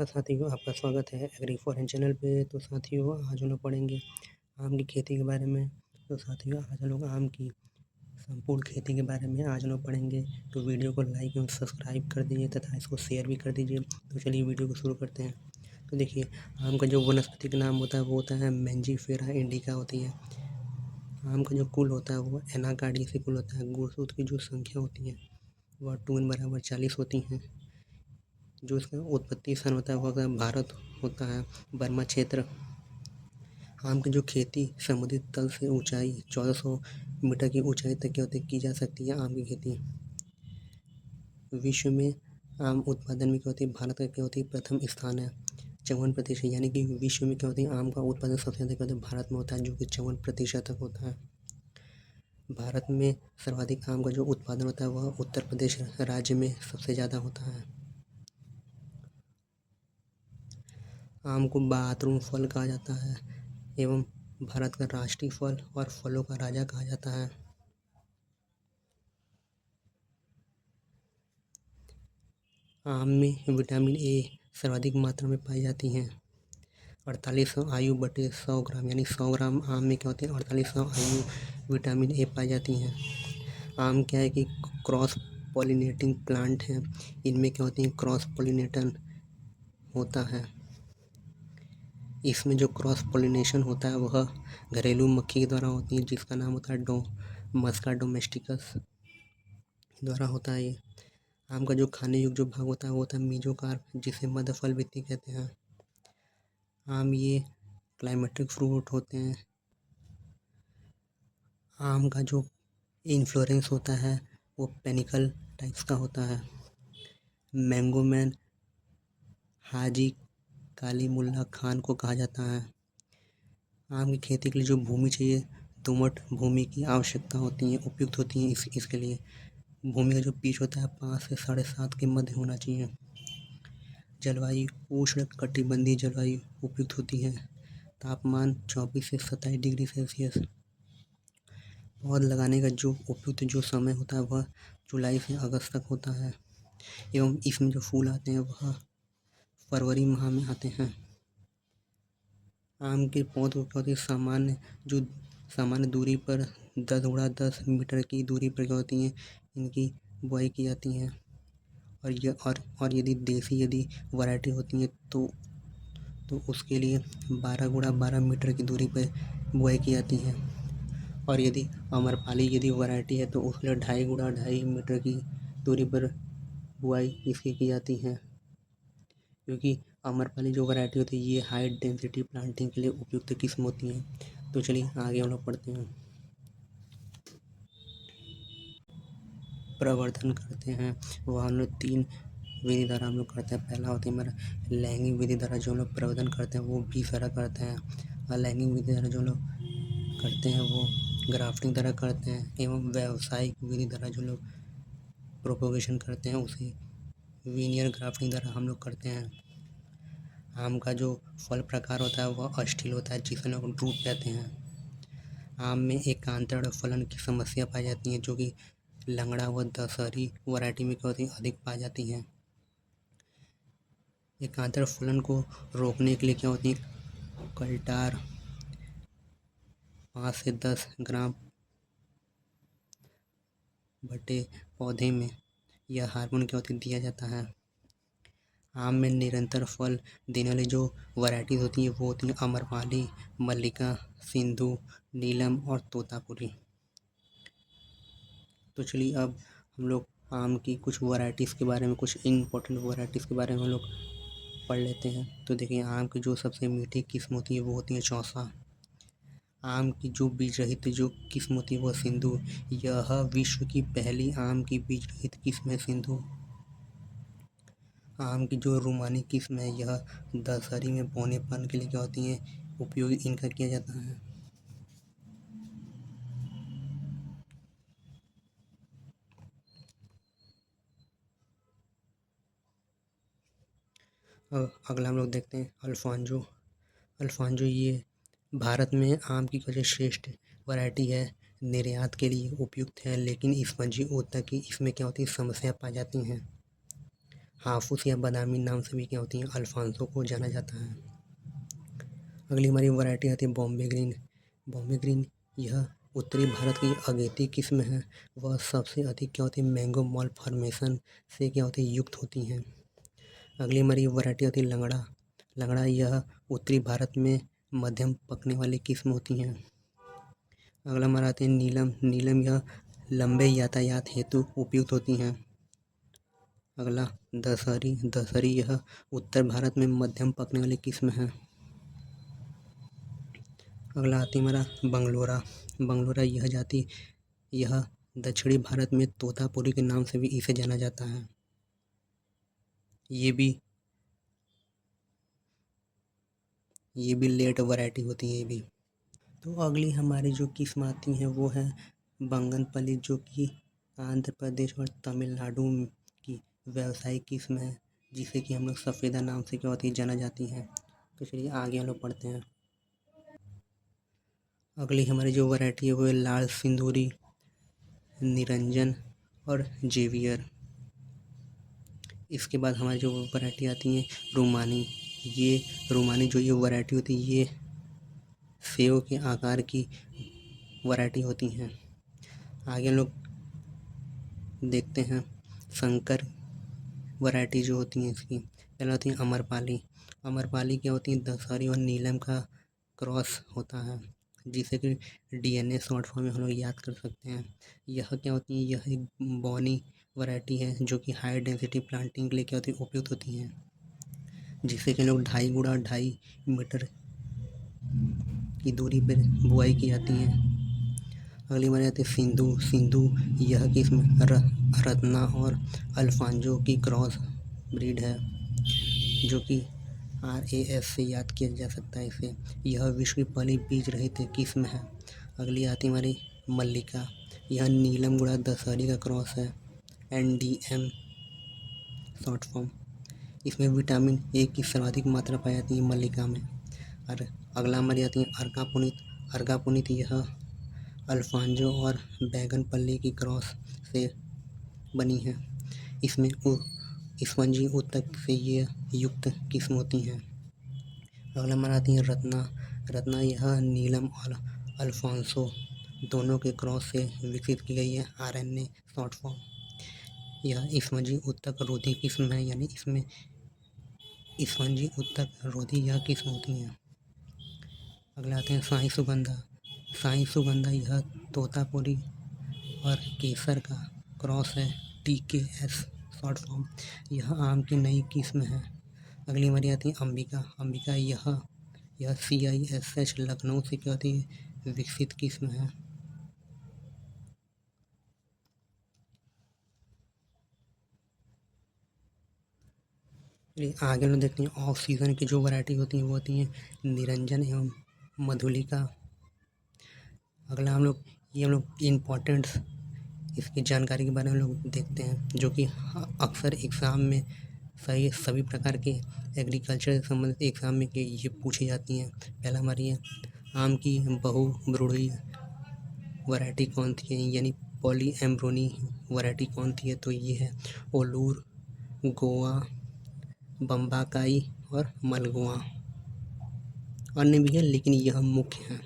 नमस्कार साथियों, आपका स्वागत है एग्री फॉरेन चैनल पे। तो साथियों, आज हम लोग पढ़ेंगे आम की खेती के बारे में। तो साथियों, आज हम लोग आम की संपूर्ण खेती के बारे में आज हम लोग पढ़ेंगे। तो वीडियो को लाइक एवं सब्सक्राइब कर दीजिए तथा इसको शेयर भी कर दीजिए। तो चलिए वीडियो को शुरू करते हैं। तो देखिए, आम का जो वनस्पति का नाम होता है वो होता है मैंजीफेरा इंडिका होती है। आम का जो कुल होता है वो एनाकार्डियेसी कुल होता है। गुणसूत्र की जो संख्या होती है वह 2n = 40 होती हैं। जो इसका उत्पत्ति स्थान होता है वह भारत होता है, बर्मा क्षेत्र। आम की जो खेती समुद्री तल से ऊंचाई 1400 मीटर की ऊंचाई तक की जा सकती है। आम की खेती विश्व में आम उत्पादन में भारत का प्रथम स्थान है, 54%। यानी कि विश्व में आम का उत्पादन सबसे ज़्यादा भारत में होता है, जो कि 54% तक होता है। भारत में सर्वाधिक आम का जो उत्पादन होता है वह उत्तर प्रदेश राज्य में सबसे ज़्यादा होता है। आम को बहादुर फल कहा जाता है एवं भारत का राष्ट्रीय फल और फलों का राजा कहा जाता है। आम में विटामिन ए सर्वाधिक मात्रा में पाई जाती हैं। 4800 IU बटे 100 ग्राम, यानी 100 ग्राम आम में 4800 IU विटामिन ए पाई जाती हैं। आम क्या है कि क्रॉस पॉलिनेटिंग प्लांट हैं। इनमें क्रॉस पॉलिनेशन होता है। इसमें जो क्रॉस पॉलिनेशन होता है वह घरेलू मक्खी के द्वारा होती है, जिसका नाम होता है मस्का डोमेस्टिकस द्वारा होता है। ये आम का जो खाने योग्य जो भाग होता है वो होता है मीजोकार्प, जिसे मध्य फल वित्ती कहते हैं। आम ये क्लाइमेटिक फ्रूट होते हैं। आम का जो इन्फ्लोरेंस होता है वो पेनिकल टाइप्स का होता है। मैंगो मैन हाजी काली मुल्ला खान को कहा जाता है। आम की खेती के लिए जो भूमि चाहिए, दोमट भूमि की आवश्यकता होती है, उपयुक्त होती है। इसके लिए भूमि का जो पीच होता है 5 से 7.5 के मध्य होना चाहिए। जलवायु उष्ण कटिबंधीय जलवायु उपयुक्त होती है। तापमान 24 से 27 डिग्री सेल्सियस। पौध लगाने का जो उपयुक्त जो समय होता है वह जुलाई से अगस्त तक होता है एवं इसमें जो फूल आते हैं वह फरवरी माह में आते हैं। आम के पौधों को सामान्य दूरी पर 10 × 10 मीटर की दूरी पर होती हैं, इनकी बुआई की जाती है। और यदि देसी वैरायटी होती है तो उसके लिए 12 × 12 मीटर की दूरी पर बुआई की जाती है। और यदि अम्रपाली वैरायटी है तो उसके लिए 2.5 × 2.5 मीटर की दूरी पर बुआई इसकी की जाती है। क्योंकि अम्रपाली जो वैरायटी होती है ये हाई डेंसिटी प्लांटिंग के लिए उपयुक्त किस्म होती है। तो चलिए आगे हम लोग पढ़ते हैं। प्रवर्धन करते हैं वह हम लोग 3 विधि द्वारा हम लोग करते हैं। पहला होता है हमारा लैंगिक विधि द्वारा जो हम लोग प्रवर्धन करते हैं वो 20 सारा करते हैं। और लैंगिक विधि द्वारा जो हम लोग करते हैं वो ग्राफ्टिंग द्वारा करते हैं एवं व्यावसायिक विधि द्वारा जो लोग प्रोपोगेशन करते हैं उसे वीनियर ग्राफ्टिंग द्वारा हम लोग करते हैं। आम का जो फल प्रकार होता है वह अस्टिल होता है, जिसे लोग ड्रूप कहते हैं। आम में एकांतर फलन की समस्या पाई जाती है, जो कि लंगड़ा व दशहरी वैरायटी में अधिक पाई जाती हैं। एकांतर फलन को रोकने के लिए क्या होती है, कल्टार 5 से 10 ग्राम बटे पौधे में यह हार्मोन दिया जाता है। आम में निरंतर फल देने वाली जो वैरायटीज होती हैं वो होती हैं अम्रपाली, मल्लिका, सिंधु, नीलम और तोतापुरी। तो चलिए अब हम लोग आम की कुछ वैरायटीज़ के बारे में, कुछ इम्पोर्टेंट वैरायटीज़ के बारे में हम लोग पढ़ लेते हैं। तो देखिए, आम की जो सबसे मीठी किस्म होती है वो होती है चौसा। आम की जो बीज रहित जो किस्म होती है वह सिंधु। यह विश्व की पहली आम की बीज रहित किस्म है सिंधु। आम की जो रूमानी किस्म है यह दशहरी में पौनेपन के लिए क्या होती है, उपयोग इनका किया जाता है। अब अगला हम लोग देखते हैं अल्फांजो। अल्फांजो ये भारत में आम की सबसे श्रेष्ठ वैरायटी है, निर्यात के लिए उपयुक्त है, लेकिन इस मंझी उतना की इसमें क्या होती है समस्या पाई जाती हैं। हाफूस या बादामी नाम से भी क्या होती हैं अल्फांसो को जाना जाता है। अगली हमारी वैरायटी आती है बॉम्बे ग्रीन। बॉम्बे ग्रीन यह उत्तरी भारत की अगेती किस्म है। वह सबसे अधिक क्या होती है मैंगो मॉल फॉर्मेशन से क्या होती है युक्त होती हैं। अगली हमारी वैरायटी होती है लंगड़ा। लंगड़ा यह उत्तरी भारत में मध्यम पकने वाली किस्म होती हैं। अगला हमारा आते हैं नीलम। नीलम यह लंबे यातायात हेतु उपयुक्त होती हैं। अगला दशहरी। दशहरी यह उत्तर भारत में मध्यम पकने वाली किस्म है। अगला आती है हमारा बंगलोरा। बंगलोरा यह दक्षिणी भारत में तोतापुरी के नाम से भी इसे जाना जाता है। ये भी लेट वैरायटी होती है ये भी। तो अगली हमारी जो किस्म आती हैं वो है बंगनपल्ली, जो कि आंध्र प्रदेश और तमिलनाडु की व्यावसायिक किस्म है, जिसे कि हम लोग सफ़ेदा नाम से क्या होती है जाना जाती हैं। तो चलिए आगे हम लोग पढ़ते हैं। अगली हमारी जो वैरायटी है वो है लाल सिंदूरी, निरंजन और जेवियर। इसके बाद हमारी जो वैरायटी आती है रूमानी। ये रूमानी जो ये वैरायटी होती है ये सेव के आकार की वैरायटी होती हैं। आगे हम लोग देखते हैं संकर वैरायटी जो होती हैं इसकी। पहले होती है अमरपाली। अमरपाली क्या होती है दशहरी और नीलम का क्रॉस होता है, जिसे कि DNA शॉर्ट फॉर्म में हम लोग याद कर सकते हैं। यह क्या होती है यह एक बॉनी वैरायटी है जो कि हाई डेंसिटी प्लांटिंग के लिए क्या होती है उपयुक्त होती हैं, जिससे कि लोग 2.5 × 2.5 मीटर की दूरी पर बुआई की जाती है। अगली हमारी आती है सिंधु। सिंधु यह किस्म रत्ना और अल्फांजो की क्रॉस ब्रीड है, जो कि RAS से याद किया जा सकता है इसे। यह विश्व की पहली बीज रहित किस्म है। अगली आती हमारी मल्लिका। यह नीलम गुड़ा दशहरी का क्रॉस है, NDM शॉर्ट फॉर्म। इसमें विटामिन A की सर्वाधिक मात्रा पाई जाती है मल्लिका में। और अगला हमारी आती है अर्का पुनीत। अर्का पुनीत यह अल्फांजो और बैगनपल्ली की क्रॉस से बनी है। इसमें स्पंजी उत्तक से ये युक्त किस्म होती हैं। अगला हमारा आती है रत्ना। रत्ना यह नीलम और अल्फांसो दोनों के क्रॉस से विकसित की गई है, RNA शॉर्ट फॉर्म। यह स्पंजी उत्तक रोधी किस्म है, यानी इसमें स्पंजी उत्तक रोधी यह किस्म होती हैं। अगला आते हैं शाही सुगंधा। शाही सुगंधा यह तोतापुरी और केसर का क्रॉस है, TKS शॉर्ट फॉर्म। यह आम की नई किस्म है। अगली हमारी आती है अंबिका। अंबिका यह CISH लखनऊ से क्या होती है विकसित किस्म है। आगे हम देखते हैं ऑफ सीज़न की जो वैरायटी होती हैं वो होती हैं निरंजन एवं मधुलिका। अगला हम लोग इम्पोर्टेंट इसकी जानकारी के बारे में लोग देखते हैं, जो कि अक्सर एग्ज़ाम में सभी प्रकार के एग्रीकल्चर से संबंधित एग्ज़ाम में कि ये पूछी जाती हैं। पहला हमारी है आम की बहुब्रूही वैरायटी कौन सी है, यानी पॉलीएम्ब्रोनी वैरायटी कौन सी है, तो ये है ओलूर, गोवा, बम्बाकाई और मलगोआ। अन्य भी है लेकिन यह मुख्य है।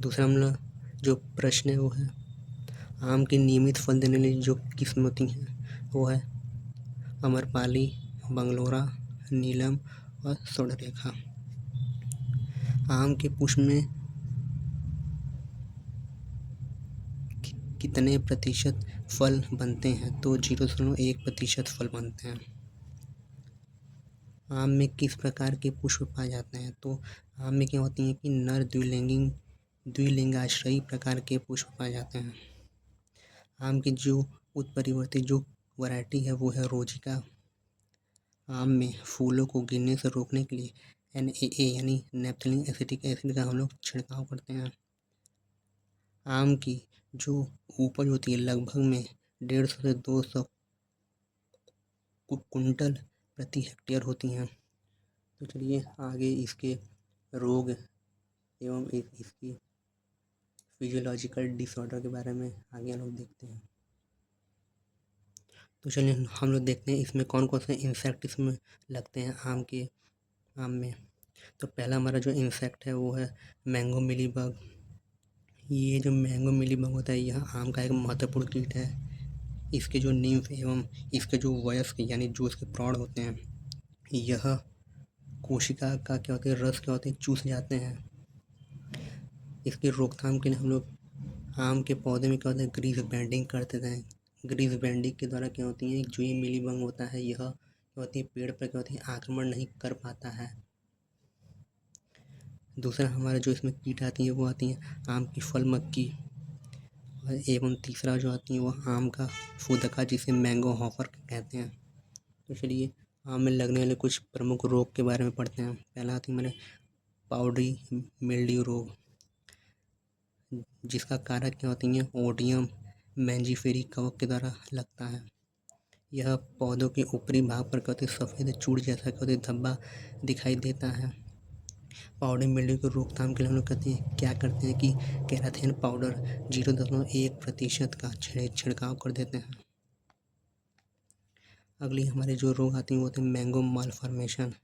दूसरा हम लोग जो प्रश्न है वो है आम की नियमित फल देने वाली जो किस्म होती हैं वो है अमरपाली, बंगलोरा, नीलम और स्वर्णरेखा। आम के पुष्प में कितने प्रतिशत फल बनते हैं, तो 0.1% फल बनते हैं। आम में किस प्रकार के पुष्प पाए जाते हैं, तो आम में क्या होती है कि नर द्विलिंगाश्रयी प्रकार के पुष्प पाए जाते हैं। आम की जो उत्परिवर्तित जो वैरायटी है वो है रोजिका। आम में फूलों को गिरने से रोकने के लिए NAA यानी नैप्थेलिन एसिटिक एसिड का हम लोग छिड़काव करते हैं। आम की जो उपज होती है लगभग में 150 से 200 कुंटल प्रति हेक्टेयर होती हैं। तो चलिए आगे इसके रोग एवं इसकी फिजियोलॉजिकल डिसऑर्डर के बारे में आगे हम लोग देखते हैं। तो चलिए हम लोग देखते हैं इसमें कौन कौन से इंसेक्ट इसमें लगते हैं आम में। तो पहला हमारा जो इंसेक्ट है वो है मैंगो मिलीबग। ये जो मैंगो मिलीबग होता है यह आम का एक महत्वपूर्ण कीट है। इसके जो निम्फ एवं इसके जो वयस्क यानी जो इसके प्रौढ़ होते हैं यह कोशिका का क्या होते हैं रस क्या होते हैं चूस जाते हैं। इसकी रोकथाम के लिए हम लोग आम के पौधे में क्या होता है ग्रीस बैंडिंग करते थे। ग्रीस बैंडिंग के द्वारा क्या होती है जो ये मिलीबग होता है यह क्या होती है पेड़ पर क्या होती है आक्रमण नहीं कर पाता है। दूसरा हमारा जो इसमें कीट आती है वो आती है आम की फल मक्खी एवं तीसरा जो आती है वो आम का फुदका जिसे मैंगो हॉपर कहते हैं। तो चलिए आम में लगने वाले कुछ प्रमुख रोग के बारे में पढ़ते हैं। पहला आती है मैंने पाउडरी मिल्ड्यू रोग, जिसका कारक क्या होती है ओडियम मैंजीफेरी कवक के द्वारा लगता है। यह पौधों के ऊपरी भाग पर क्या होती है सफ़ेद चूड़ जैसा क्या होती है धब्बा दिखाई देता है। पाउडर मिल्ड्यू की रोकथाम के लिए हम लोग क्या करते हैं कि केराथिन पाउडर 0.1% का छिड़काव कर देते हैं। अगली हमारे जो रोग आते हैं वो होते हैं मैंगो मालफॉर्मेशन।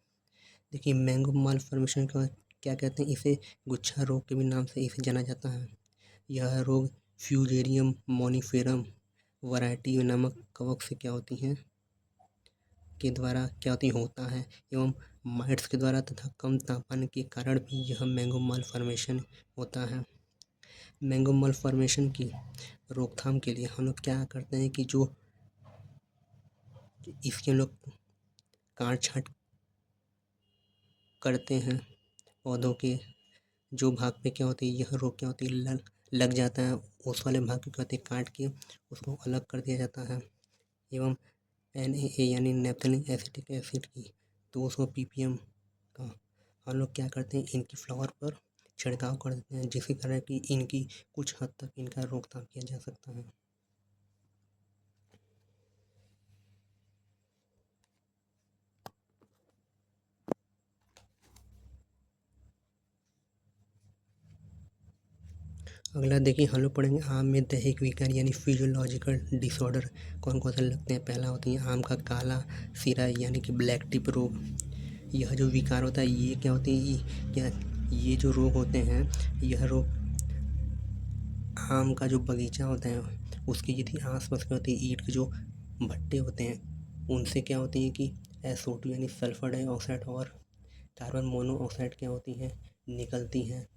देखिए मैंगो मालफॉर्मेशन का क्या कहते हैं इसे गुच्छा रोग के भी नाम से इसे जाना जाता है। यह रोग फ्यूजेरियम मोनिफेरम वैरायटी नामक कवक से क्या होती हैं के द्वारा क्या होता है एवं माइट्स के द्वारा तथा कम तापमान के कारण भी यह मैंगो मालफॉर्मेशन होता है। मैंगो मालफॉर्मेशन की रोकथाम के लिए हम लोग क्या करते हैं कि जो इसके लोग काट छाँट करते हैं पौधों के जो भाग पे क्या होती है यह रोग क्या होती है लग जाता है उस वाले भाग को क्या होती है काट के उसको अलग कर दिया जाता है एवं NaA यानी नैप्थेलिक एसिटिक एसिड की 200 ppm का हम लोग क्या करते हैं इनकी फ्लावर पर छिड़काव कर देते हैं जिसके कारण कि इनकी कुछ हद तक इनका रोकथाम किया जा सकता है। अगला देखिए हम लोग पढ़ेंगे आम में दैहिक विकार यानी फिजियोलॉजिकल डिसऑर्डर कौन कौन से लगते हैं। पहला होती है आम का काला सिरा यानी कि ब्लैक टिप रोग। यह जो विकार होता है ये क्या होते हैं ये जो रोग होते हैं यह रोग आम का जो बगीचा होता है उसकी यदि आसपास क्या होती है ईंट के जो भट्टे होते हैं उनसे क्या होती है कि SO2 यानी सल्फर डाइऑक्साइड और कार्बन मोनोऑक्साइड क्या होती हैं निकलती हैं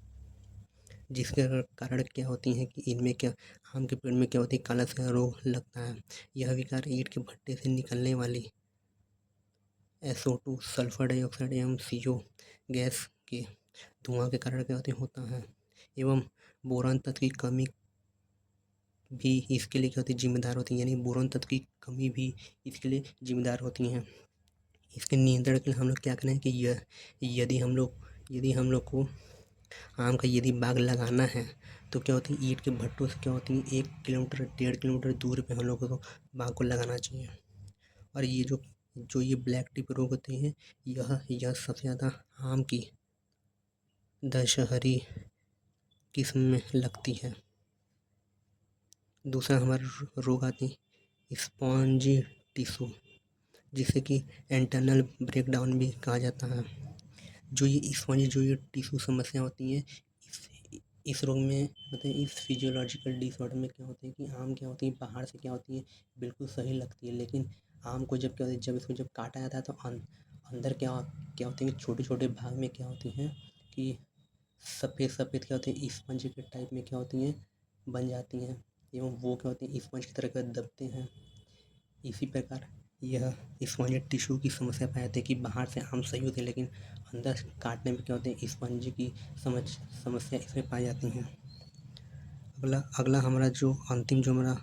जिसके कारण क्या होती हैं कि इनमें क्या आम के पेड़ में क्या होती है काला सिरा रोग लगता है। यह विकार ईंट के भट्टे से निकलने वाली SO2 सल्फर डाइऑक्साइड एवं CO गैस के धुआं के कारण क्या होता है एवं बोरान तत्व की कमी भी इसके लिए क्या होती है जिम्मेदार होती है यानी बोरान तत्व की कमी भी इसके लिए जिम्मेदार होती हैं। इसके नियंत्रण के लिए हम लोग क्या करें कि यदि हम लोग को आम का यदि बाग लगाना है तो क्या होती है ईंट के भट्टों से क्या होती है 1 किलोमीटर 1.5 किलोमीटर दूर पे हम लोग को बाग को लगाना चाहिए। और ये जो ये ब्लैक टिप रोग होते हैं यह सबसे ज़्यादा आम की दशहरी किस्म में लगती है। दूसरा हमारा रोग आती है स्पॉन्जी टिश्यू जिसे कि इंटरनल ब्रेकडाउन भी कहा जाता है। जो ये टिश्यू समस्या होती है इस रोग में मतलब इस फिजियोलॉजिकल डिसऑर्डर में क्या होता है कि आम क्या होती है बाहर से क्या होती है बिल्कुल सही लगती है लेकिन आम को जब क्या होती है जब इसको जब काटा जाता है तो अंदर क्या होते हैं छोटे छोटे भाग में क्या होती हैं कि सफ़ेद सफ़ेद क्या होते हैं स्पंज के टाइप में क्या होती हैं बन जाती हैं एवं वो क्या होती है स्पंज की तरह का दबते हैं। इसी प्रकार यह स्पंज टिश्यू की समस्या पाई जाती है कि बाहर से आम सही होते हैं लेकिन अंदर काटने में क्या होते हैं स्पंज की समस्या इसमें पाई जाती हैं। अगला हमारा जो अंतिम जो हमारा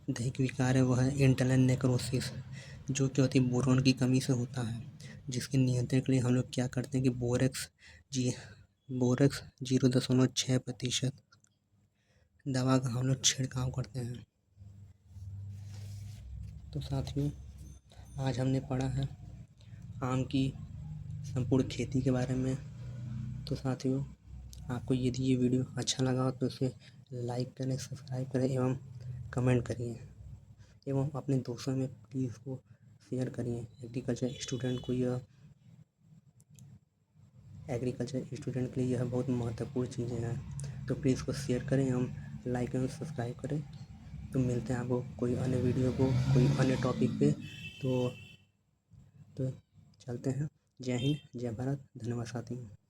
दैहिक विकार है वह है इंटरनल नेक्रोसिस जो क्या होती है बोरोन की कमी से होता है जिसके नियंत्रण के लिए हम लोग क्या करते हैं कि बोरेक्स 0.6% दवा का हम लोग छिड़काव करते हैं। तो साथियों आज हमने पढ़ा है आम की संपूर्ण खेती के बारे में। तो साथियों आपको यदि ये वीडियो अच्छा लगा हो तो इसे लाइक करें सब्सक्राइब करें एवं कमेंट करिए एवं अपने दोस्तों में प्लीज़ इसको शेयर करिए। एग्रीकल्चर स्टूडेंट के लिए यह बहुत महत्वपूर्ण चीज़ें हैं, तो प्लीज़ इसको शेयर करें एवं लाइक एवं सब्सक्राइब करें। तो मिलते हैं आपको कोई अन्य वीडियो को कोई अन्य टॉपिक पे। तो चलते हैं। जय हिंद, जय भारत, धन्यवाद साथियों।